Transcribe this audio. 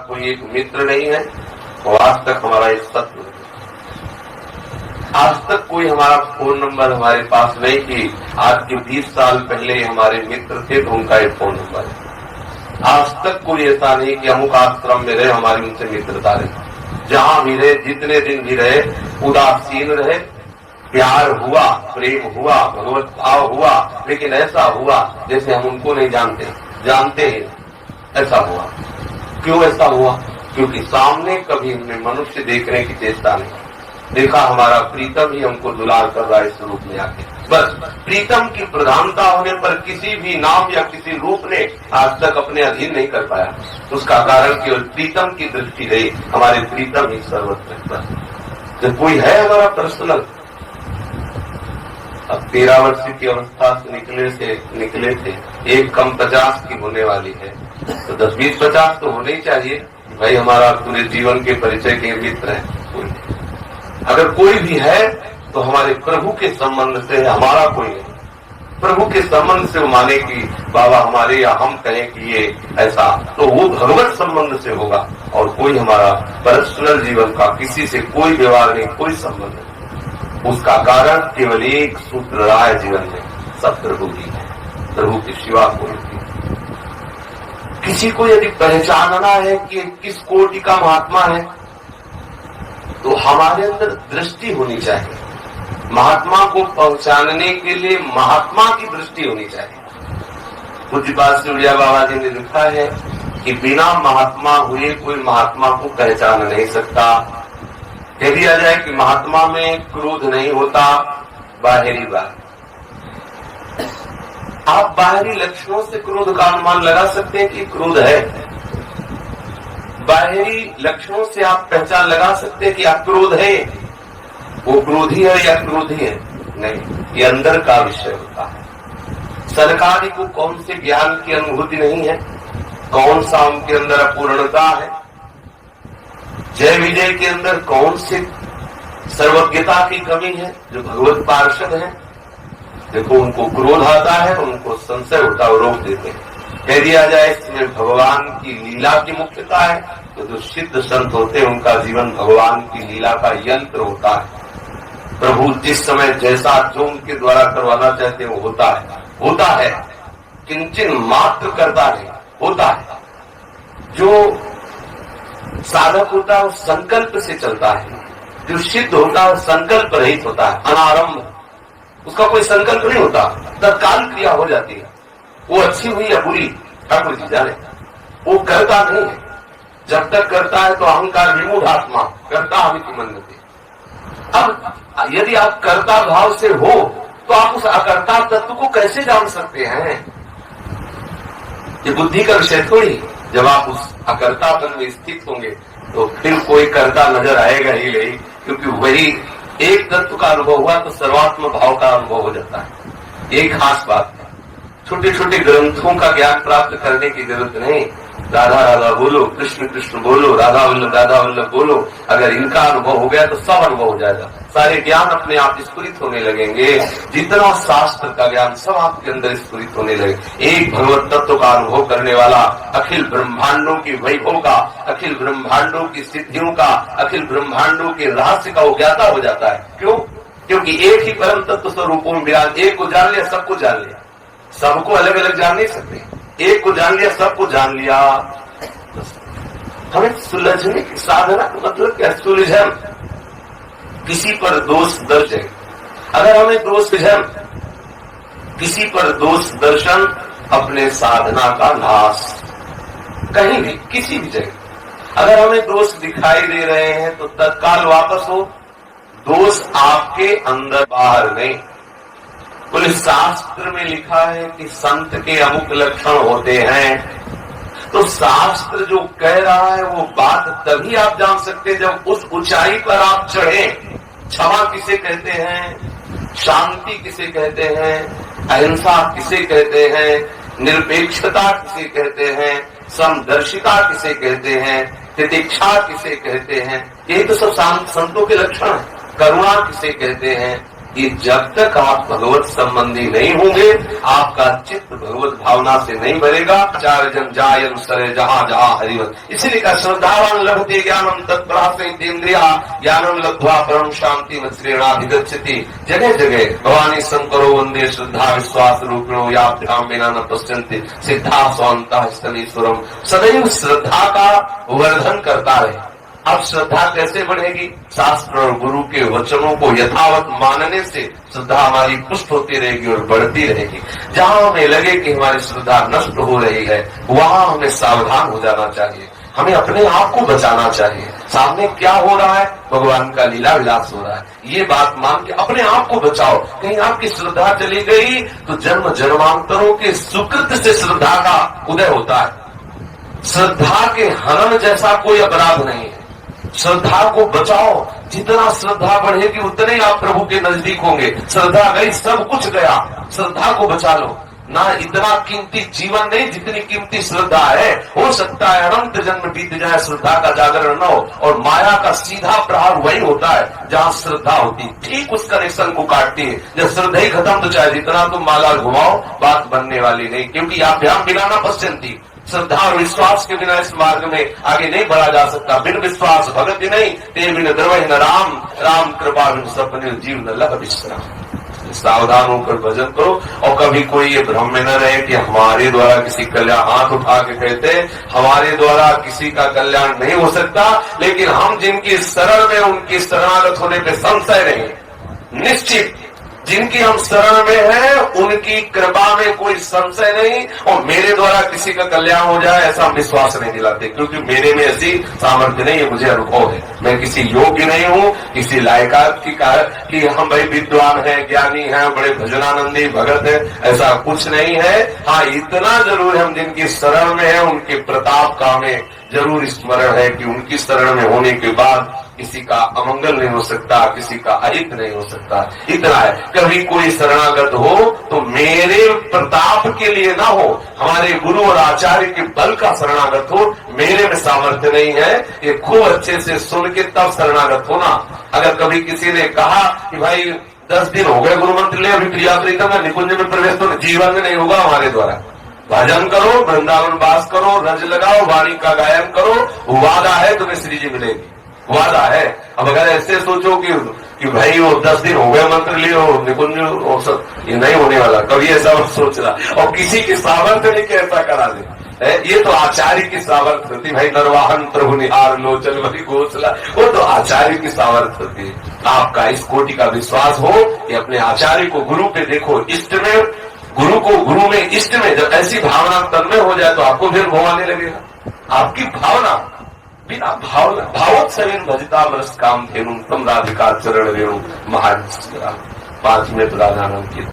कोई एक मित्र नहीं है और आज तक हमारा एक शत्रु है। आज तक कोई हमारा फोन नंबर हमारे पास नहीं कि आज के 20 साल पहले हमारे मित्र थे तो उनका एक फोन नंबर है। आज तक कोई ऐसा नहीं कि अमुक आश्रम में रहे हमारी उनसे मित्रता रही। जहां भी रहे, जितने दिन भी रहे, उदासीन रहे, प्यार हुआ, प्रेम हुआ, भगवत भाव हुआ, लेकिन ऐसा हुआ जैसे हम उनको नहीं जानते हैं। ऐसा हुआ। क्यों ऐसा हुआ? क्योंकि सामने कभी हमने मनुष्य देखने की चेष्टा नहीं देखा। हमारा प्रीतम ही हमको दुलार कर रहा है इस रूप में आके। बस प्रीतम की प्रधानता होने पर किसी भी नाम या किसी रूप ने आज तक अपने अधीन नहीं कर पाया। उसका कारण केवल प्रीतम की दृष्टि रही। हमारे प्रीतम ही सर्वत्र। तो कोई है हमारा पर्सनल। अब 13 वर्ष की अवस्था से निकले थे, एक कम 50 की होने वाली है, तो 10, 20, 50 तो होने ही चाहिए। भाई हमारा पूरे जीवन के परिचय के मित्र है। अगर कोई भी है तो हमारे प्रभु के संबंध से है, हमारा कोई नहीं। प्रभु के संबंध से वो माने कि बाबा हमारे, या हम कहें कि ये ऐसा, तो वो भगवत संबंध से होगा। और कोई हमारा पर्सनल जीवन का किसी से कोई व्यवहार नहीं, कोई संबंध नहीं। उसका कारण केवल एक सूत्र रहा है जीवन में, सब प्रभु ही है। प्रभु के सिवा कोई नहीं। किसी को यदि पहचानना है कि किस कोटि का महात्मा है तो हमारे अंदर दृष्टि होनी चाहिए। महात्मा को पहचानने के लिए महात्मा की दृष्टि होनी चाहिए। पूज्यपाद सूर्या बाबा जी ने लिखा है कि बिना महात्मा हुए कोई महात्मा को पहचान नहीं सकता। कह दिया जाए कि महात्मा में क्रोध नहीं होता, बाहरी बात। आप बाहरी लक्षणों से क्रोध का अनुमान लगा सकते हैं कि क्रोध है। बाहरी लक्षणों से आप पहचान लगा सकते हैं कि आप क्रोध है, वो क्रोधी है या क्रोधी है? नहीं, ये अंदर का विषय होता है। सरकारी को कौन से ज्ञान की अनुभूति नहीं है, कौन सा उनके अंदर अपूर्णता है। जय विजय के अंदर कौन से सर्वज्ञता की कमी है, जो भगवत पार्षद है। देखो उनको क्रोध आता है, उनको संशय होता है, वो रोक देते हैं। कह दिया जाए इसमें भगवान की लीला की मुख्यता है, तो जो सिद्ध संत होते हैं उनका जीवन भगवान की लीला का यंत्र होता है। प्रभु जिस समय जैसा जो उनके द्वारा करवाना चाहते हैं वो होता है। किंचन मात्र करता है, होता है। जो साधक होता है वो संकल्प से चलता है, जो सिद्ध होता है वो संकल्प रहित होता है, अनारंभ। उसका कोई संकल्प नहीं होता, तत्काल क्रिया हो जाती है। वो अच्छी हुई या बुरी ठाकुर जी जाने, वो करता नहीं है। जब तक करता है तो अहंकार विमूढ़ आत्मा करता अमिति मन्यते। अब यदि आप कर्ता भाव से हो तो आप उस अकर्ता तत्व को कैसे जान सकते हैं? ये बुद्धि का विषय थोड़ी। जब आप उस अकर्तापन में स्थित होंगे तो फिर कोई कर्ता नजर आएगा ही नहीं, क्योंकि वही एक तत्व का अनुभव हुआ तो सर्वात्म भाव का अनुभव हो जाता है। एक खास बात है, छोटे छोटे ग्रंथों का ज्ञान प्राप्त करने की जरूरत नहीं। राधा राधा बोलो, कृष्ण कृष्ण बोलो, राधा वल्लभ बोलो। अगर इनका अनुभव हो गया तो सब अनुभव हो जाएगा। सारे ज्ञान अपने आप स्फुरित होने लगेंगे। जितना शास्त्र का ज्ञान सब आपके अंदर स्फुरित होने लगे। एक भगवत तत्व का अनुभव करने वाला अखिल ब्रह्मांडों की वैभव का, अखिल ब्रह्मांडों की सिद्धियों का, अखिल ब्रह्मांडों के रहस्य का उज्ञाता हो जाता है। क्यों? क्योंकि एक ही परम तत्व स्वरूपों में विराज। एक को जान लिया, सबको जान लिया। सबको अलग अलग जान नहीं सकते। एक को जान लिया, सबको जान लिया। हमें सुलझने की साधना का मतलब क्या? सुलझन, किसी पर दोष दर्शन। अगर हमें दोष सुलझन, किसी पर दोष दर्शन, अपने साधना का नाश। कहीं भी, किसी भी जगह अगर हमें दोष दिखाई दे रहे हैं तो तत्काल वापस हो। दोष आपके अंदर बाहर नहीं। बोले शास्त्र में लिखा है कि संत के अमुक लक्षण होते हैं, तो शास्त्र जो कह रहा है वो बात तभी आप जान सकते हैं जब उस ऊंचाई पर आप चढ़े। क्षमा किसे कहते हैं, शांति किसे कहते हैं, अहिंसा किसे कहते हैं, निरपेक्षता किसे कहते हैं, समदर्शिता किसे कहते हैं, तितिक्षा किसे कहते हैं। यही तो सब संतों के लक्षण है। करुणा किसे कहते हैं, कि जब तक आप भगवत संबंधी नहीं होंगे, आपका चित्त भगवत भावना से नहीं भरेगा। चार जन जायन सरे जहाँ जहाँ हरिवत, इसीलिए का श्रद्धावान लभते ज्ञानम तत्प्रासेन्द्रिया ज्ञानम लब्ध्वा परम शांति मत्रेणाभिगच्छति। जगह जगह भवानी शंकरो वंदे श्रद्धा विश्वास रूपिणो याभ्याम बिना न पश्यन्ति सिद्धा स्वांता स्थलीश्वरम। सदैव श्रद्धा का वर्धन करता रहे। अब श्रद्धा कैसे बढ़ेगी? शास्त्र और गुरु के वचनों को यथावत मानने से श्रद्धा हमारी पुष्ट होती रहेगी और बढ़ती रहेगी। जहां हमें लगे कि हमारी श्रद्धा नष्ट हो रही है, वहां हमें सावधान हो जाना चाहिए। हमें अपने आप को बचाना चाहिए। सामने क्या हो रहा है? भगवान का लीला विलास हो रहा है, ये बात मान के अपने आप को बचाओ। कहीं आपकी श्रद्धा चली गई तो जन्म जन्मांतरों के सुकृत से श्रद्धा का उदय होता है। श्रद्धा के हनन जैसा कोई अपराध नहीं है। श्रद्धा को बचाओ। जितना श्रद्धा बढ़ेगी उतने ही आप प्रभु के नजदीक होंगे। श्रद्धा गई, सब कुछ गया। श्रद्धा को बचा लो ना। इतना कीमती जीवन नहीं जितनी कीमती श्रद्धा है। हो सकता है अनंत जन्म बीत जाए, श्रद्धा का जागरण न हो, और माया का सीधा प्रहार वही होता है जहाँ श्रद्धा होती, ठीक उस कनेक्शन को काटती है। जब श्रद्धा ही खत्म तो चाहे जितना तुम माला घुमाओ, बात बनने वाली नहीं। क्योंकि आप ध्यान बिना न पश्यंती, श्रद्धा और विश्वास के बिना इस मार्ग में आगे नहीं बढ़ा जा सकता। बिन विश्वास भगत नहीं, ते बिन द्रवहि न राम, राम कृपा बिन सपने जीव न लह विश्राम। सावधान होकर भजन करो। और कभी कोई ये भ्रम में न रहे कि हमारे द्वारा किसी कल्याण, हाथ उठा के कहते हमारे द्वारा किसी का कल्याण नहीं हो सकता, लेकिन हम जिनकी शरण में, उनकी शरणागत होने पे संशय नहीं, निश्चित जिनकी हम शरण में हैं उनकी कृपा में कोई संशय नहीं। और मेरे द्वारा किसी का कल्याण हो जाए ऐसा विश्वास नहीं दिलाते, क्योंकि मेरे में ऐसी सामर्थ्य नहीं है। मुझे अनुभव है, मैं किसी योग्य नहीं हूँ, किसी लायकात की कि हम भाई विद्वान हैं, ज्ञानी हैं, बड़े भजनानंदी भगत हैं, ऐसा कुछ नहीं है। हाँ, इतना जरूर हम जिनकी शरण में है उनके प्रताप का हमें जरूर स्मरण है कि उनकी शरण में होने के बाद किसी का अमंगल नहीं हो सकता, किसी का अहित नहीं हो सकता। इतना है। कभी कोई शरणागत हो तो मेरे प्रताप के लिए ना हो, हमारे गुरु और आचार्य के बल का शरणागत हो। मेरे में सामर्थ्य नहीं है, ये खूब अच्छे से सुन के तब शरणागत होना। अगर कभी किसी ने कहा कि भाई 10 दिन हो गए गुरु मंत्र ले, अभी क्रिया प्रीतम निकुंज में प्रवेश, तो जीवन में नहीं होगा हमारे द्वारा। भजन करो, वृंदावन वास करो, रज लगाओ, वाणी का गायन करो, वादा है तुम्हें श्री जी मिलेगी, वादा है। अब अगर ऐसे सोचो कि भाई वो 10 दिन हो गए मंत्र लियो निकुंज, ये नहीं होने वाला। कभी ऐसा सोच रहा, और किसी की सामर्थ्य नहीं कि ऐसा करा दे। ये तो आचार्य की सामर्थ्य होती। भाई नरवाहन प्रभु निहार लोचन भरी घोषला, वो तो आचार्य की सामर्थ्य होती है। आपका इस कोटि का विश्वास हो कि अपने आचार्य को गुरु पे देखो, इष्ट में गुरु को, गुरु में इष्ट में। जब ऐसी भावना तन्मय हो जाए तो आपको फिर घुमाने लगेगा। आपकी भावना बिना भावना, भावोत शरीर भजता मरस काम धेनु तम राधिका चरण रेणु महाराज। 5 मिनट राधा नाम की